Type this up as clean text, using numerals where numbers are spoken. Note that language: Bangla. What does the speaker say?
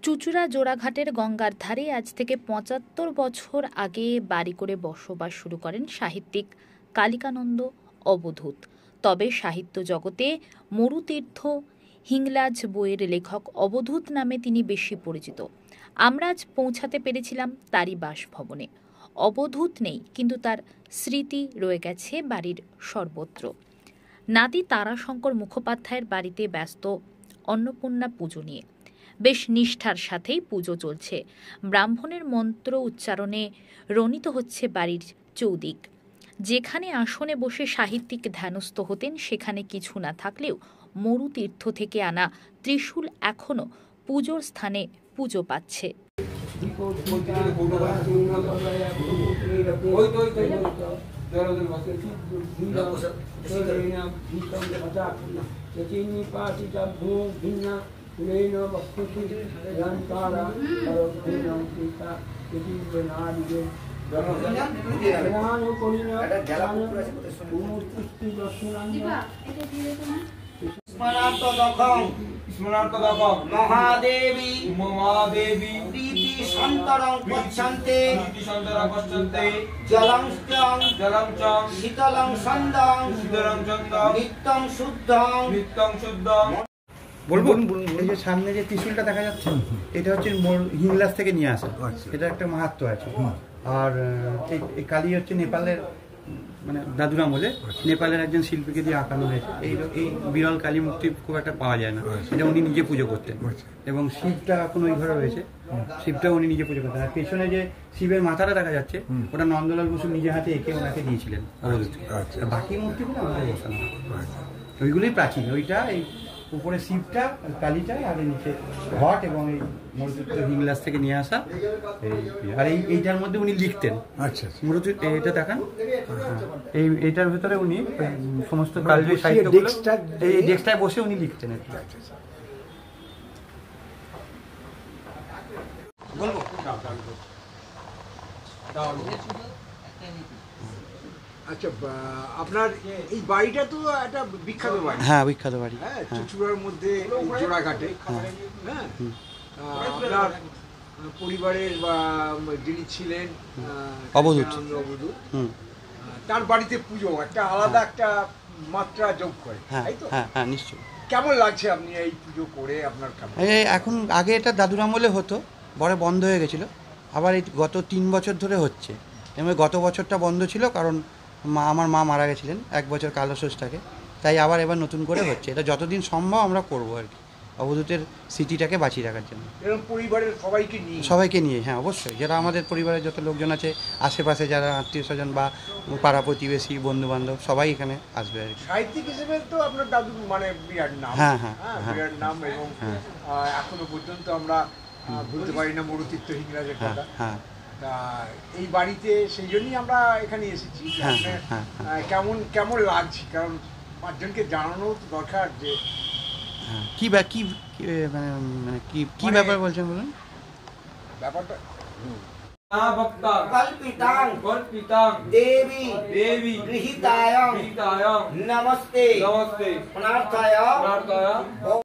চুঁচুড়া জোড়াঘাটের গঙ্গার ধারে আজ থেকে ৭৫ বছর আগে বাড়ি করে বসবাস শুরু করেন সাহিত্যিক কালিকানন্দ অবধূত। তবে সাহিত্য জগতে মরুতীর্থ হিংলাজ বইয়ের লেখক অবধূত নামে তিনি বেশি পরিচিত। আমরা আজ পৌঁছাতে পেরেছিলাম তারই বাসভবনে। অবধূত নেই, কিন্তু তার স্মৃতি রয়ে গেছে বাড়ির সর্বত্র। নাতি তারাশঙ্কর মুখোপাধ্যায়ের বাড়িতে ব্যস্ত অন্নপূর্ণা পুজো নিয়ে। বেশ নিষ্ঠার সাথেই পুজো চলছে। ব্রাহ্মণের মন্ত্র উচ্চারণে রণিত হচ্ছে বাড়ির চৌদিক। যেখানে আসনে বসে সাহিত্যিক ধ্যানস্থ হতেন, সেখানে কিছু না থাকলেও মরুতীর্থ থেকে আনা ত্রিশূল এখনো পুজোর স্থানে পুজো পাচ্ছে। মহাদেবী মহাদেবী প্রীতি সন্তরং পচ্ছন্তে জলং জলং শীতলং সন্দং নিত্যং শুদ্ধং। বলুন এই যে সামনে যে ত্রিশূলটা দেখা যাচ্ছে, এটা হচ্ছে হিংলাজ থেকে নিয়ে আসা। এটা একটা মাহাত্ম্য আছে। আর এই কালী হচ্ছে নেপালের, মানে দাদুর আমলে নেপালের একজন শিল্পীকে দিয়ে আঁকানো হয়েছে। এই বিরল কালী মূর্তি খুব একটা পাওয়া যায় না, এটা উনি নিজে পুজো করতেন। এবং শিবটা এখন ওই ঘরে রয়েছে, শিবটা উনি নিজে পুজো করতেন। আর পেছনে যে শিবের মাথাটা দেখা যাচ্ছে, ওটা নন্দলাল বসু নিজে হাতে এঁকে ওনাকে দিয়েছিলেন। বাকি মূর্তিগুলো আমাদের বসানো, ওইগুলোই প্রাচীন। ওইটা এই উপরে শিবটা, কালীটা, আর নিচে ঘট এবং এই মূর্তিটা হিংলাজ থেকে নিয়ে আসা। আর এইটার মধ্যে উনি লিখতেন। আচ্ছা, মূর্তি এটা দেখান। এইটার ভেতরে উনি সমস্ত কালী সাহিত্যগুলো এই ডেস্কটায় বসে উনি লিখতেন। আচ্ছা, আপনার এই বাড়িটা তো একটা বিখ্যাত বাড়ি। হ্যাঁ, বিখ্যাত বাড়ি। হ্যাঁ, চুঁচুড়ার মধ্যে জোড়াঘাটে। হ্যাঁ, আপনার পরিবারের বা যিনি ছিলেন অবধূত, তার বাড়িতে পুজো একটা আলাদা একটা মাত্রা যোগ করে। তাই তো? হ্যাঁ, নিশ্চয়ই। কেমন লাগছে আপনি এই পুজো করে? আপনার কেমন? এখন আগে এটা দাদুর আমলে হতো, পরে বন্ধ হয়ে গেছিলো। আবার এই গত 3 বছর ধরে হচ্ছে। এবং গত বছরটা বন্ধ ছিল কারণ আমার মা মারা গেছিলেন 1 বছর কালষষ্ঠীটাকে, তাই আবার এবার নতুন করে হচ্ছে। এটা যতদিন সম্ভব আমরা করবো আর কি, অবধূতের স্মৃতিটাকে বাঁচিয়ে রাখার জন্য। পরিবারের সবাইকে নিয়ে, হ্যাঁ অবশ্যই। যারা আমাদের পরিবারের যত লোকজন আছে, আশেপাশে যারা আত্মীয় স্বজন বা পাড়া প্রতিবেশী বন্ধু বান্ধব, সবাই এখানে আসবে আর কি। সাহিত্যিক হিসেবে তো আপনার দাদু মানে বিরাট নাম। হ্যাঁ, বিরাট নাম। এবং এখনো পর্যন্ত আমরা ভুলতে পারি না মরুতীর্থ হিংলাজের কথা। এই বাড়িতে সেই জন্যই আমরা এখানে এসেছি। কেমন লাগছে? কারণ 5 জনকে জানানো তো দরকার যে কি মানে কি ব্যাপার বলছেন, বলুন ব্যাপারটা। কল্পিতাং দেবী গৃহীতায়ং নমস্তে প্রার্থয়াম।